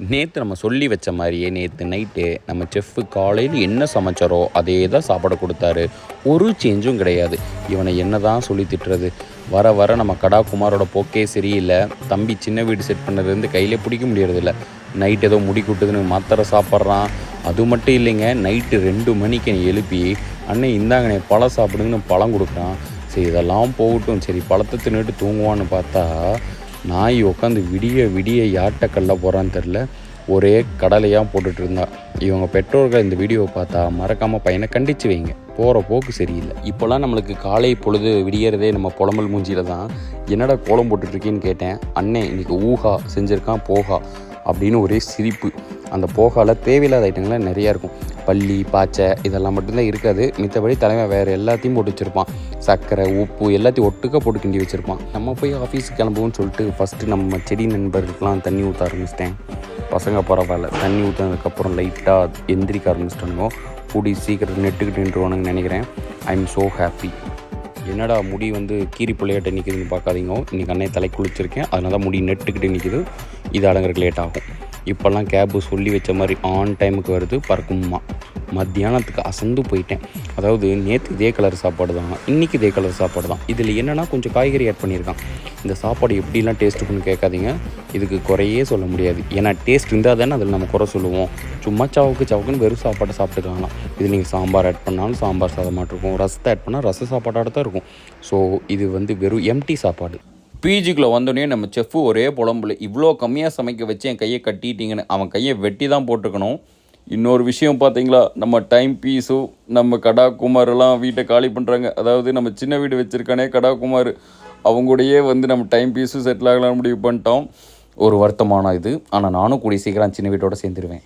நேற்று நம்ம சொல்லி வச்ச மாதிரியே நேற்று நைட்டு நம்ம செஃப்பு காலையில் என்ன சமைச்சாரோ அதே தான் சாப்பாடு கொடுத்தாரு. ஒரு சேஞ்சும் கிடையாது. இவனை என்ன தான் சொல்லி திட்டுறது. வர வர நம்ம கடா குமாரோட போக்கே சரியில்லை. தம்பி சின்ன வீடு செட் பண்ணதுலேருந்து கையிலே பிடிக்க முடியறதில்ல. நைட் ஏதோ முடி கூட்டுதுன்னு மாத்திரை சாப்பிட்றான். அது மட்டும் இல்லைங்க, நைட்டு 2 மணிக்கு என்னை எழுப்பி அண்ணே இந்தாங்கண்ணே பழம் சாப்பிடுங்கன்னு பழம் கொடுக்குறான். சரி இதெல்லாம் போகட்டும், சரி பழத்தை தின்னுட்டு தூங்குவான்னு பார்த்தா நாய் உட்காந்து விடிய விடிய யார்கிட்ட கல்ல போகிறான்னு தெரில, ஒரே கடலையாக போட்டுட்டு இருந்தா. இவங்க பெற்றோர்கள் இந்த வீடியோவை பார்த்தா மறக்காமல் பையனை கண்டித்து வைங்க. போகிற போக்கு சரியில்லை. இப்போலாம் நம்மளுக்கு காலை பொழுது விடியறதே நம்ம புலம்பல் மூஞ்சியில் தான். என்னடா கோலம் போட்டுட்ருக்கேன்னு கேட்டேன். அண்ணே இன்றைக்கி ஊஹா செஞ்சுருக்கான் போகா அப்படின்னு ஒரே சிரிப்பு. அந்த போகாவில் தேவையில்லாத ஐட்டங்கள்லாம் நிறையா இருக்கும். பள்ளி பாய்ச்சை இதெல்லாம் மட்டும்தான் இருக்காது. மித்தபடி தலைமை வேறு எல்லாத்தையும் போட்டு வச்சுருப்பான். சர்க்கரை உப்பு எல்லாத்தையும் ஒட்டுக்க போட்டு கிண்டி வச்சுருப்பான். நம்ம போய் ஆஃபீஸுக்கு கிளம்புவோன்னு சொல்லிட்டு ஃபஸ்ட்டு நம்ம செடி நண்பர்களுக்கெலாம் தண்ணி ஊற்ற ஆரம்பிச்சிட்டேன். பசங்க பரவாயில்ல, தண்ணி ஊற்றினதுக்கப்புறம் லைட்டாக எந்திரிக்க ஆரம்பிச்சிட்டானுங்க. கூடி சீக்கிரம் நெட்டுக்கிட்டு நின்றுவானுங்கன்னு நினைக்கிறேன். I am so happy. என்னடா முடி கீரி பிள்ளையாட்ட நிற்கிதுன்னு பார்க்காதீங்க. இன்றைக்கி அன்னையை தலை குளிச்சிருக்கேன், அதனால தான் முடி நெட்டுக்கிட்டு நிற்கிது. இது அடங்குறதுக்கு லேட் ஆகும். இப்போல்லாம் கேபு சொல்லி வச்ச மாதிரி ஆன் டைமுக்கு வருது. பறக்குமா. மத்தியானத்துக்கு அசந்து போயிட்டேன். அதாவது நேற்று இதே கலர் சாப்பாடு தான், இன்றைக்கி இதே கலர் சாப்பாடு தான். இதில் என்னென்னா கொஞ்சம் காய்கறி ஆட் பண்ணியிருக்கான். இந்த சாப்பாடு எப்படிலாம் டேஸ்ட்டுக்குன்னு கேட்காதீங்க. இதுக்கு குறையே சொல்ல முடியாது. ஏன்னா டேஸ்ட் இருந்தால் தானே அதில் நம்ம குறை சொல்லுவோம். சும்மா சவுக்குன்னு வெறும் சாப்பாட்டை சாப்பிட்டுக்கலாம். இது நீங்கள் சாம்பார் ஆட் பண்ணாலும் சாம்பார் சாதமாட்டு இருக்கும், ரசத்தை ஆட் பண்ணால் ரச சாப்பாட்டோட தான் இருக்கும். ஸோ இது வெறும் எம்டி சாப்பாடு. பிஜிக்குள்ளே வந்தோடனே நம்ம செஃப்பு ஒரே புலம்புல, இவ்வளோ கம்மியாக சமைக்க வச்சு என் கையை கட்டிட்டீங்கன்னு. அவன் கையை வெட்டி தான் போட்டுக்கணும். இன்னொரு விஷயம் பார்த்தீங்களா, நம்ம டைம் பீஸும் நம்ம கடா குமாரெல்லாம் வீட்டை காலி பண்ணுறாங்க. அதாவது நம்ம சின்ன வீடு வச்சுருக்கானே கடா குமார், அவங்கூடையே நம்ம டைம் பீஸும் செட்டில் ஆகலாம்னு முடிவு பண்ணிட்டோம். ஒரு வருத்தமான இது. ஆனால் நானும் கூடிய சீக்கிரம் சின்ன வீட்டோடு சேர்ந்துருவேன்.